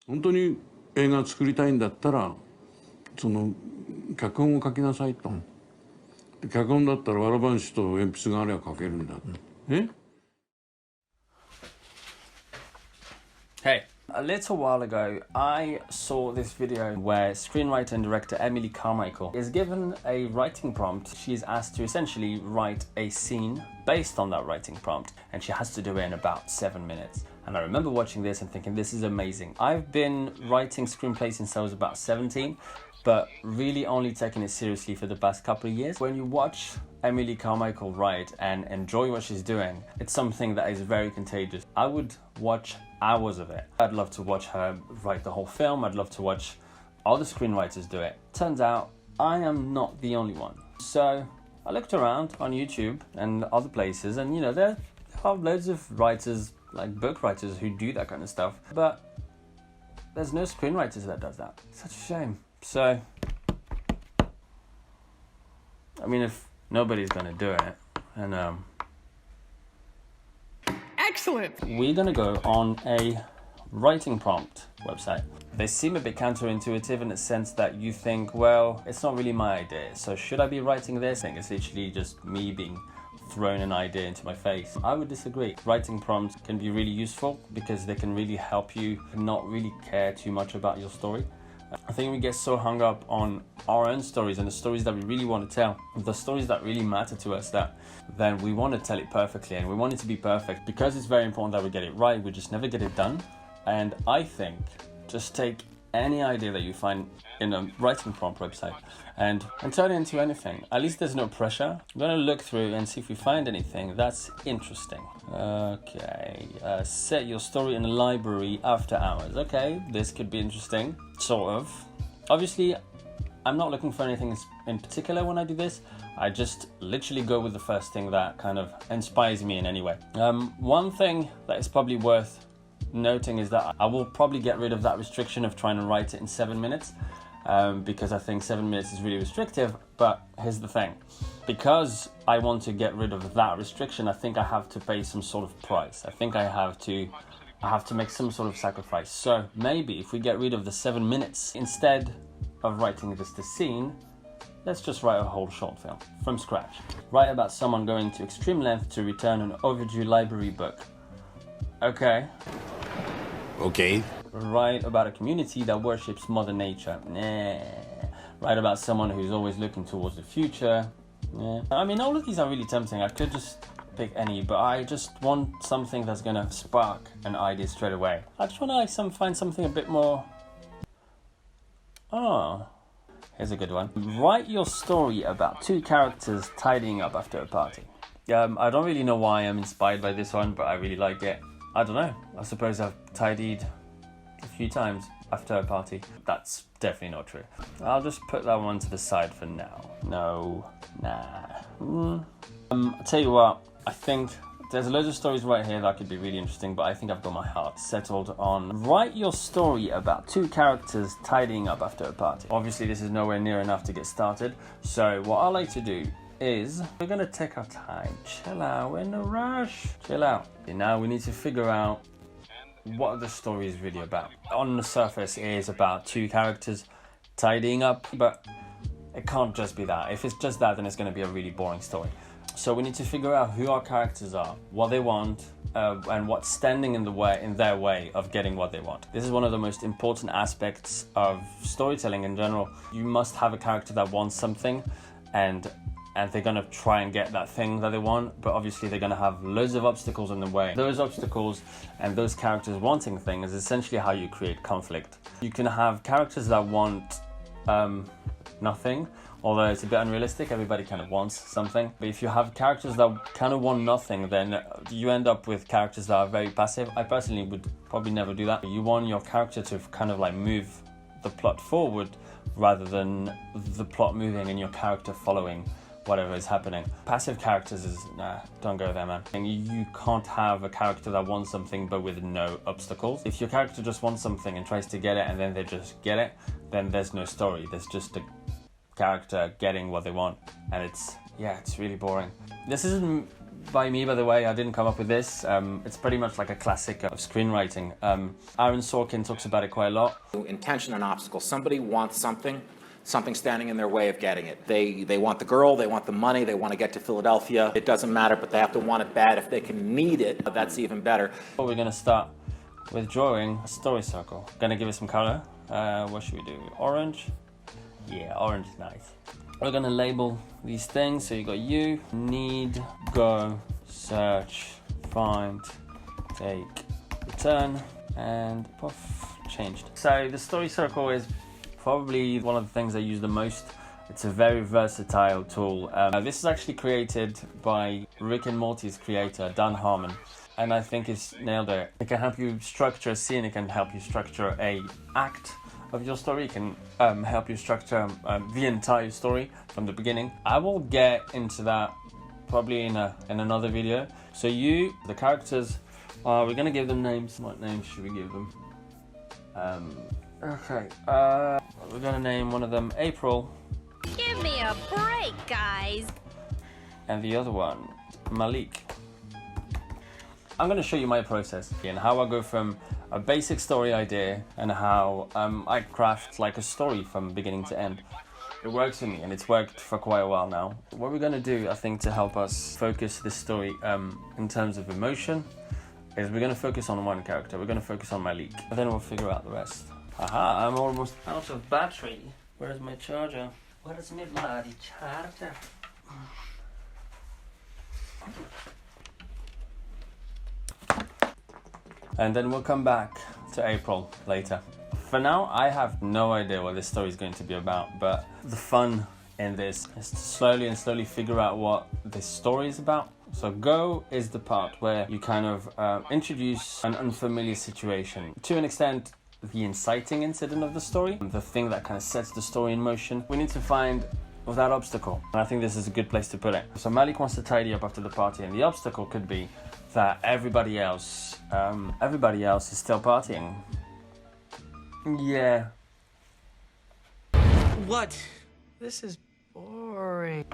本当に映画作りたいんだったらその脚本を書きなさいと、脚本だったらわらばんしと鉛筆があれば書けるんだ、Hey, a little while ago, I saw this video where screenwriter and director Emily Carmichael is given a writing prompt. She is asked to essentially write a scene based on that writing prompt, and she has to do it in about 7 minutes. And I remember watching this and thinking, this is amazing. I've been writing screenplays since I was about 17, but really only taking it seriously for the past couple of years. When you watch Emily Carmichael write and enjoy what she's doing, it's something that is very contagious. I would watch hours of it. I'd love to watch her write the whole film. I'd love to watch other screenwriters do it. Turns out I am not the only one. So I looked around on YouTube and other places, and you know, there are loads of writers, like book writers, who do that kind of stuff, but there's no screenwriters that does that. Such a shame. So, I mean, if nobody's gonna do it, and Excellent! we're gonna go on a writing prompt website. They seem a bit counterintuitive in the sense that you think, well, it's not really my idea, so should I be writing this? I think it's literally just me being thrown an idea into my face. I would disagree. Writing prompts can be really useful because they can really help you not really care too much about your story. I think we get so hung up on our own stories and the stories that we really want to tell, the stories that really matter to us, that then we want to tell it perfectly and we want it to be perfect. Because it's very important that we get it right, we just never get it done. And I think just take any idea that you find in a writing prompt website and turn it into anything. At least there's no pressure. I'm going to look through and see if we find anything that's interesting. Okay, set your story in a library after hours. Okay, this could be interesting, sort of. Obviously, I'm not looking for anything in particular when I do this. I just literally go with the first thing that kind of inspires me in any way. One thing that is probably worth noting is that I will probably get rid of that restriction of trying to write it in 7 minutes, because I think 7 minutes is really restrictive. But here's the thing, because I want to get rid of that restriction, I think I have to pay some sort of price. I think I have to make some sort of sacrifice. So maybe if we get rid of the 7 minutes, instead of writing just a scene, let's just write a whole short film from scratch. Write about someone going to extreme length to return an overdue library book. Okay. Write about a community that worships Mother Nature. Nah. Write about someone who's always looking towards the future. Yeah. I mean, all of these are really tempting. I could just pick any, but I just want something that's gonna spark an idea straight away. I just want to find something a bit more... Oh, here's a good one. Write your story about 2 characters tidying up after a party. I don't really know why I'm inspired by this one, but I really like it. I don't know. I suppose I've tidied a few times after a party. That's definitely not true. I'll just put that one to the side for now. No, nah. I'll tell you what, I think there's loads of stories right here that could be really interesting, but I think I've got my heart settled on write your story about 2 characters tidying up after a party. Obviously, this is nowhere near enough to get started, so what I like to do is we're gonna take our time, chill out, we're in a rush, chill out. And now we need to figure out what the story is really about. On the surface, it is about 2 characters tidying up, but it can't just be that. If it's just that, then it's gonna be a really boring story. So we need to figure out who our characters are, what they want, and what's standing in their way of getting what they want. This is one of the most important aspects of storytelling in general. You must have a character that wants something, and they're gonna try and get that thing that they want, but obviously they're gonna have loads of obstacles in the way. Those obstacles and those characters wanting things is essentially how you create conflict. You can have characters that want nothing, although it's a bit unrealistic, everybody kind of wants something. But if you have characters that kind of want nothing, then you end up with characters that are very passive. I personally would probably never do that. You want your character to kind of like move the plot forward rather than the plot moving and your character following whatever is happening. Passive characters is, nah, don't go there, man. And you can't have a character that wants something but with no obstacles. If your character just wants something and tries to get it and then they just get it, then there's no story. There's just a character getting what they want, and it's really boring. This isn't by me, by the way. I didn't come up with this. It's pretty much like a classic of screenwriting. Aaron Sorkin talks about it quite a lot. Intention and obstacle. Somebody wants something standing in their way of getting it. They want the girl, they want the money, they want to get to Philadelphia. It doesn't matter, but they have to want it bad. If they can need it, that's even better. We're going to start with drawing a story circle. Going to give it some color. What should we do? Orange? Yeah, orange is nice. We're going to label these things. So you got you, need, go, search, find, take, return, and poof, changed. So the story circle is probably one of the things I use the most. It's a very versatile tool. This is actually created by Rick and Morty's creator, Dan Harmon, and I think it's nailed it. It can help you structure a scene, it can help you structure an act of your story, it can help you structure the entire story from the beginning. I will get into that probably in another video. So the characters, we're gonna give them names. What names should we give them? Okay, we're gonna name one of them April. Give me a break, guys. And the other one, Malik. I'm gonna show you my process and how I go from a basic story idea and how I craft like a story from beginning to end. It works for me and it's worked for quite a while now. What we're gonna do, I think, to help us focus this story in terms of emotion is we're gonna focus on one character. We're gonna focus on Malik, and then we'll figure out the rest. Aha, I'm almost out of battery. Where's my charger? Where is my bloody charger? And then we'll come back to April later. For now, I have no idea what this story is going to be about, but the fun in this is to slowly figure out what this story is about. So go is the part where you kind of introduce an unfamiliar situation. To an extent, the inciting incident of the story, the thing that kind of sets the story in motion. We need to find that obstacle, and I think this is a good place to put it. So Malik wants to tidy up after the party, and the obstacle could be that everybody else is still partying. Yeah. What? This is boring.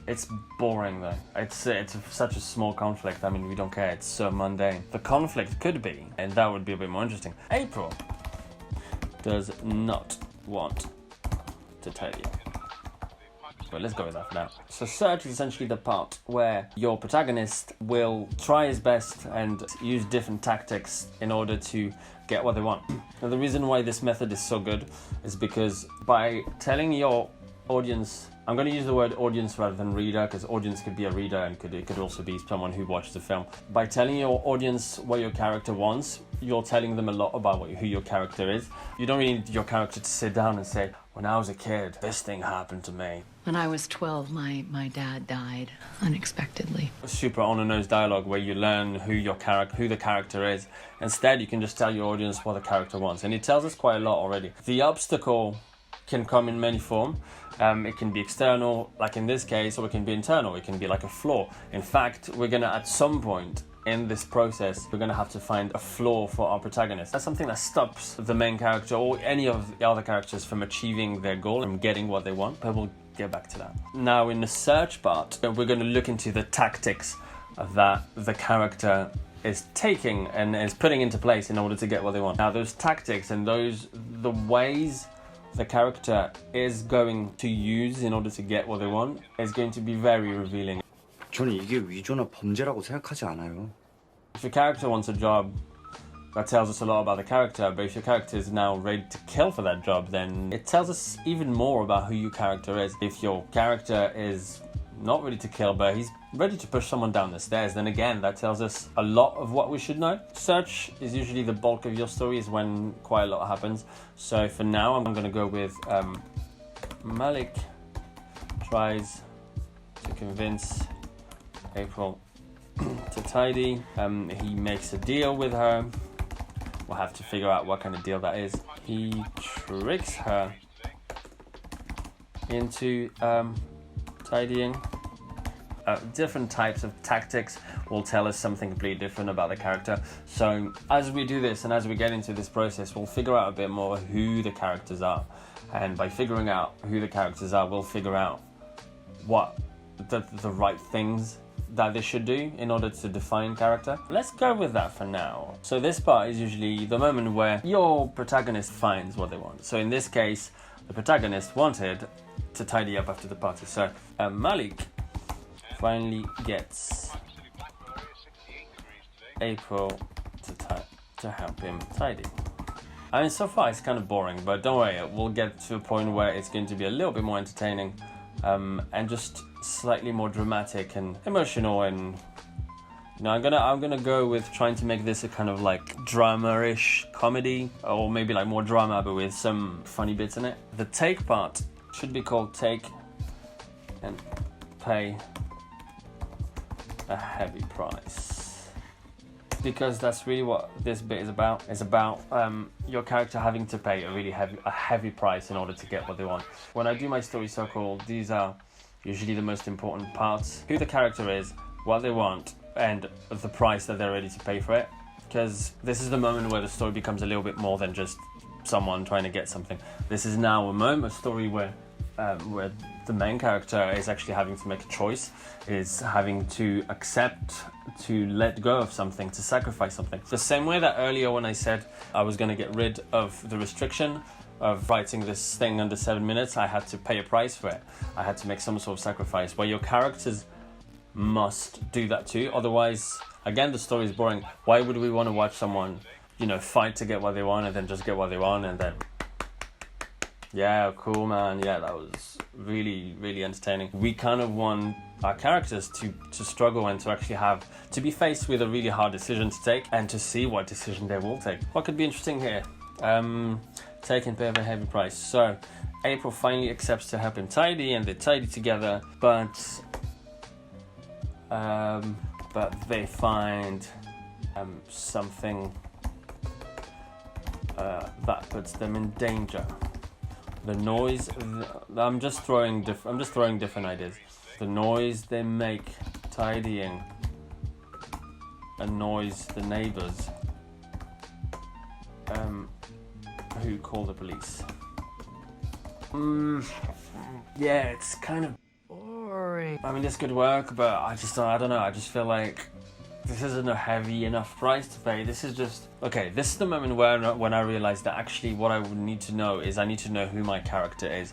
It's boring though. It's such a small conflict. I mean, we don't care. It's so mundane. The conflict could be, and that would be a bit more interesting. April does not want to tidy up. But let's go with that for now. So search is essentially the part where your protagonist will try his best and use different tactics in order to get what they want. Now the reason why this method is so good is because by telling your audience, I'm going to use the word audience rather than reader, because audience could be a reader and it could also be someone who watched the film. By telling your audience what your character wants, you're telling them a lot about who your character is. You don't really need your character to sit down and say, when I was a kid, this thing happened to me. When I was 12, my dad died unexpectedly. Super on-the-nose dialogue where you learn who the character is. Instead, you can just tell your audience what the character wants, and it tells us quite a lot already. The obstacle can come in many forms. It can be external, like in this case, or it can be internal. It can be like a flaw. In fact, we're gonna, at some point in this process, we're gonna have to find a flaw for our protagonist. That's something that stops the main character or any of the other characters from achieving their goal and getting what they want, but we'll get back to that. Now, in the search part, we're gonna look into the tactics that the character is taking and is putting into place in order to get what they want. Now, those tactics and the ways the character is going to use in order to get what they want is going to be very revealing. 저는 이게 위조나 범죄라고 생각하지 않아요. If your character wants a job, that tells us a lot about the character, but if your character is now ready to kill for that job, then it tells us even more about who your character is. If your character is not ready to kill, but he's ready to push someone down the stairs, then again, that tells us a lot of what we should know. Search is usually the bulk of your story, is when quite a lot happens. So for now, I'm going to go with Malik tries to convince April to tidy. He makes a deal with her. We'll have to figure out what kind of deal that is. He tricks her into tidying. Different types of tactics will tell us something completely different about the character. So as we do this and as we get into this process, we'll figure out a bit more who the characters are. And by figuring out who the characters are, we'll figure out what the right things that they should do in order to define character. Let's go with that for now. So this part is usually the moment where your protagonist finds what they want. So in this case, the protagonist wanted to tidy up after the party. So Malik finally gets April to help him tidy. I mean, so far it's kind of boring, but don't worry, we'll get to a point where it's going to be a little bit more entertaining, and just slightly more dramatic and emotional. And you know, I'm gonna go with trying to make this a kind of like drama-ish comedy, or maybe like more drama but with some funny bits in it. The take part should be called Take and Pay a Heavy Price, because that's really what this bit is about. It's about your character having to pay a heavy price in order to get what they want. When I do my story circle, these are usually the most important parts: who the character is, what they want, and the price that they're ready to pay for it. Because this is the moment where the story becomes a little bit more than just someone trying to get something. This is now a story where the main character is actually having to make a choice, is having to accept, to let go of something, to sacrifice something. The same way that earlier when I said I was going to get rid of the restriction of writing this thing under 7 minutes, I had to pay a price for it. I had to make some sort of sacrifice, where your characters must do that too. Otherwise, again, the story is boring. Why would we want to watch someone, you know, fight to get what they want and then just get what they want and then, yeah, cool, man, yeah, that was really, really entertaining. We kind of want our characters to struggle and to actually have to be faced with a really hard decision to take, and to see what decision they will take. What could be interesting here? Take and pay a heavy price. So April finally accepts to help him tidy, and they tidy together, but they find something that puts them in danger. The noise. I'm just throwing different ideas. The noise they make tidying annoys the neighbors, who call the police. Yeah, it's kind of Boring. I mean, this could work, but I don't know. I just feel like this isn't a heavy enough price to pay. This is just, okay, this is the moment when I realized that actually what I would need to know is I need to know who my character is,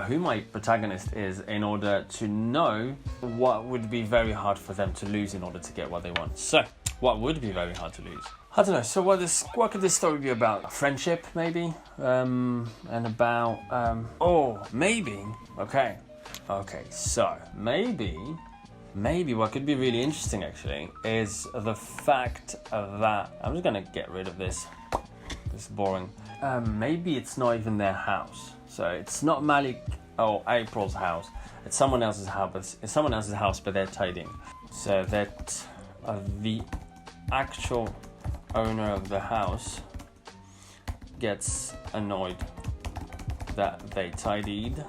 who my protagonist is, in order to know what would be very hard for them to lose in order to get what they want. So, what would be very hard to lose? I don't know. So what could this story be about? Friendship, maybe? And about, maybe, okay, so maybe what could be really interesting actually is the fact that, I'm just gonna get rid of this is boring. Maybe it's not even their house. So it's not Malik or April's house. It's someone else's house, but they're tidying. So that the actual owner of the house gets annoyed that they tidied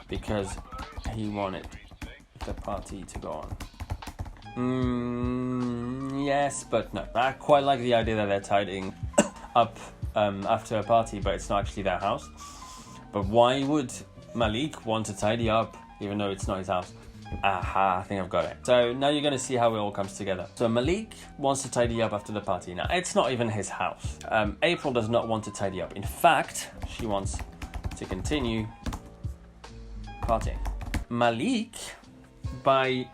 because he wanted the party to go on. Yes, but no. I quite like the idea that they're tidying up after a party, but it's not actually their house. But why would Malik want to tidy up even though it's not his house? Aha, I think I've got it. So now you're going to see how it all comes together. So Malik wants to tidy up after the party. Now, it's not even his house. April does not want to tidy up. In fact, she wants to continue partying. Malik, by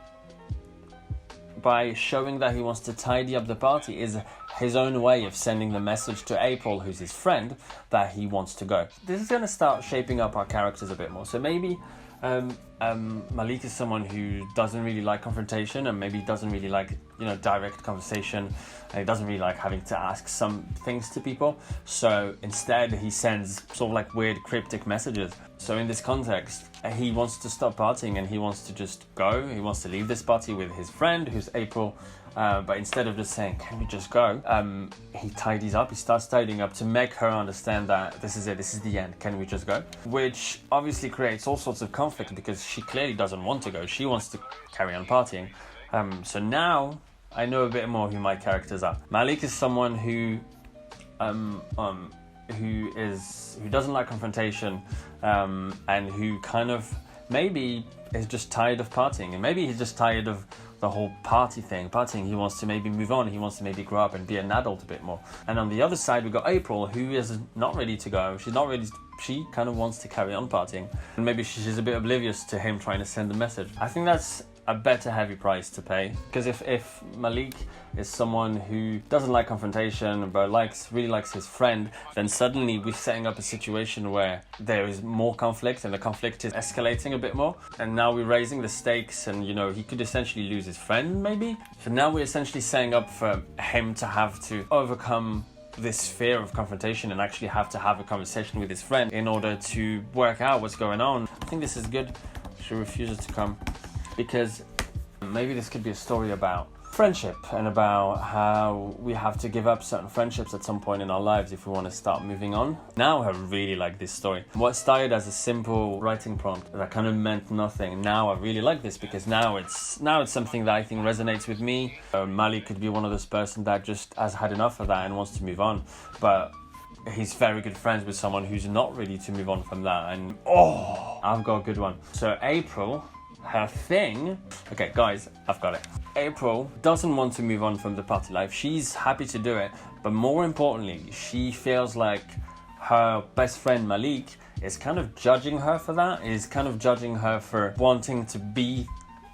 showing that he wants to tidy up the party, is his own way of sending the message to April, who's his friend, that he wants to go. This is going to start shaping up our characters a bit more. So maybe Malik is someone who doesn't really like confrontation, and maybe doesn't really like, direct conversation, and he doesn't really like having to ask some things to people. So instead he sends sort of like weird cryptic messages. So in this context, he wants to stop partying and he wants to just go. He wants to leave this party with his friend, who's April. But instead of just saying, can we just go? He tidies up, he starts tidying up to make her understand that this is it, this is the end, can we just go? Which obviously creates all sorts of conflict because she clearly doesn't want to go, she wants to carry on partying. So now I know a bit more who my characters are. Malik is someone who doesn't like confrontation, and who kind of maybe he's just tired of partying, and maybe he's just tired of the whole partying. He wants to maybe move on. He wants to maybe grow up and be an adult a bit more. And on the other side, we've got April, who is not ready to go. She's not ready. She kind of wants to carry on partying, and maybe she's a bit oblivious to him trying to send a message. I think that's a better heavy price to pay, because if Malik is someone who doesn't like confrontation but really likes his friend, then suddenly we're setting up a situation where there is more conflict, and the conflict is escalating a bit more, and now we're raising the stakes, and you know, he could essentially lose his friend maybe. So now we're essentially setting up for him to have to overcome this fear of confrontation and actually have to have a conversation with his friend in order to work out what's going on. I think this is good. She refuses to come, because maybe this could be a story about friendship and about how we have to give up certain friendships at some point in our lives if we want to start moving on. Now I really like this story. What started as a simple writing prompt that kind of meant nothing, now I really like this, because now it's something that I think resonates with me. Mali could be one of those person that just has had enough of that and wants to move on, but he's very good friends with someone who's not ready to move on from that, and I've got a good one. So April, her thing, okay guys, I've got it. April doesn't want to move on from the party life. She's happy to do it, but more importantly, she feels like her best friend Malik is kind of judging her for that, is kind of judging her for wanting to be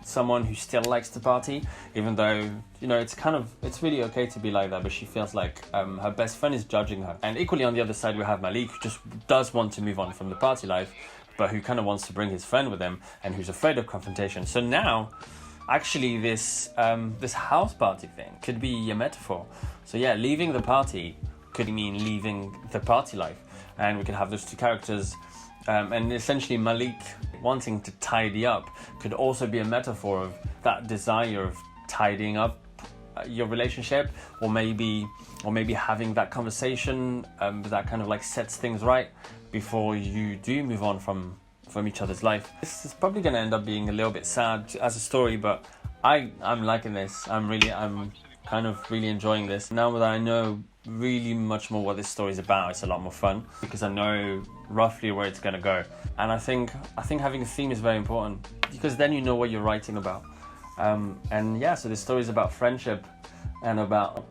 someone who still likes to party, even though, you know, it's really okay to be like that, but she feels like her best friend is judging her. And equally on the other side, we have Malik, who just does want to move on from the party life, but who kind of wants to bring his friend with him, and who's afraid of confrontation. So now, actually, this house party thing could be a metaphor. So yeah, leaving the party could mean leaving the party life, and we can have those two characters. And essentially, Malik wanting to tidy up could also be a metaphor of that desire of tidying up your relationship, or maybe having that conversation that kind of like sets things right before you do move on from each other's life. This is probably going to end up being a little bit sad as a story, but I'm liking this. I'm kind of really enjoying this. Now that I know really much more what this story is about, it's a lot more fun, because I know roughly where it's going to go. And I think having a theme is very important, because then you know what you're writing about. And yeah, so this story is about friendship, and about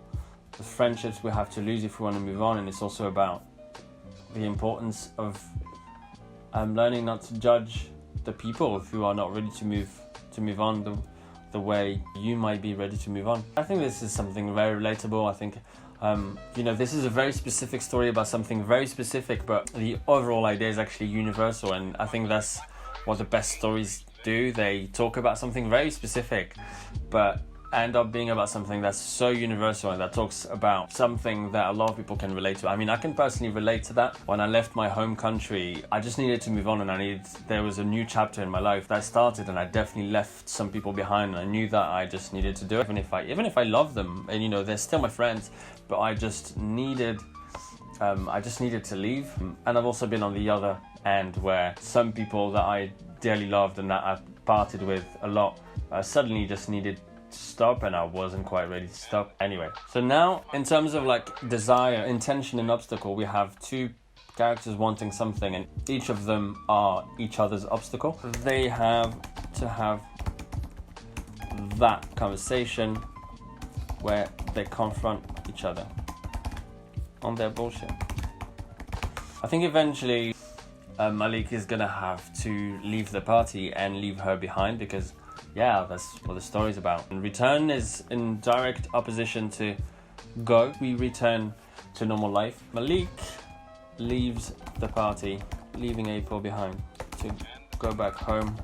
the friendships we have to lose if we want to move on, and it's also about the importance of learning not to judge the people who are not ready to move on the way you might be ready to move on. I think this is something very relatable. I think you know, this is a very specific story about something very specific, but the overall idea is actually universal, and I think that's what the best stories do. They talk about something very specific, but end up being about something that's so universal, and that talks about something that a lot of people can relate to. I mean, I can personally relate to that. When I left my home country, I just needed to move on, and there was a new chapter in my life that started, and I definitely left some people behind, and I knew that I just needed to do it, even if I love them, and you know, they're still my friends, but I just needed to leave. And I've also been on the other end, where some people that I dearly loved and that I parted with a lot suddenly just needed to stop, and I wasn't quite ready to stop. Anyway, so now in terms of like desire, intention, and obstacle, we have two characters wanting something, and each of them are each other's obstacle. They have to have that conversation where they confront each other on their bullshit. I think eventually Malik is gonna have to leave the party and leave her behind, because yeah, that's what the story's about. And return is in direct opposition to go. We return to normal life. Malik leaves the party, leaving April behind to go back home.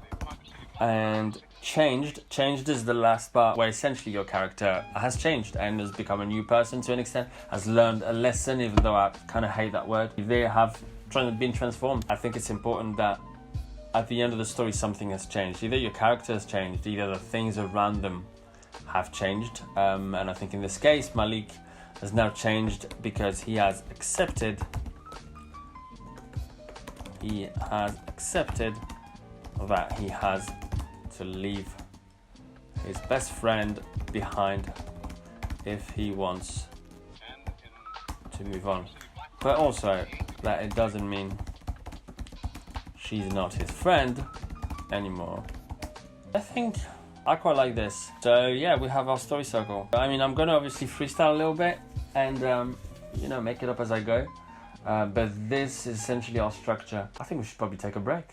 And changed is the last part, where essentially your character has changed and has become a new person to an extent, has learned a lesson, even though I kind of hate that word. They have been transformed. I think it's important that at the end of the story, something has changed. Either your character has changed, either the things around them have changed. And I think in this case, Malik has now changed because he has accepted that he has to leave his best friend behind if he wants to move on. But also that it doesn't mean she's not his friend anymore. I think I quite like this. So yeah, we have our story circle. I mean, I'm gonna obviously freestyle a little bit and you know, make it up as I go. But this is essentially our structure. I think we should probably take a break.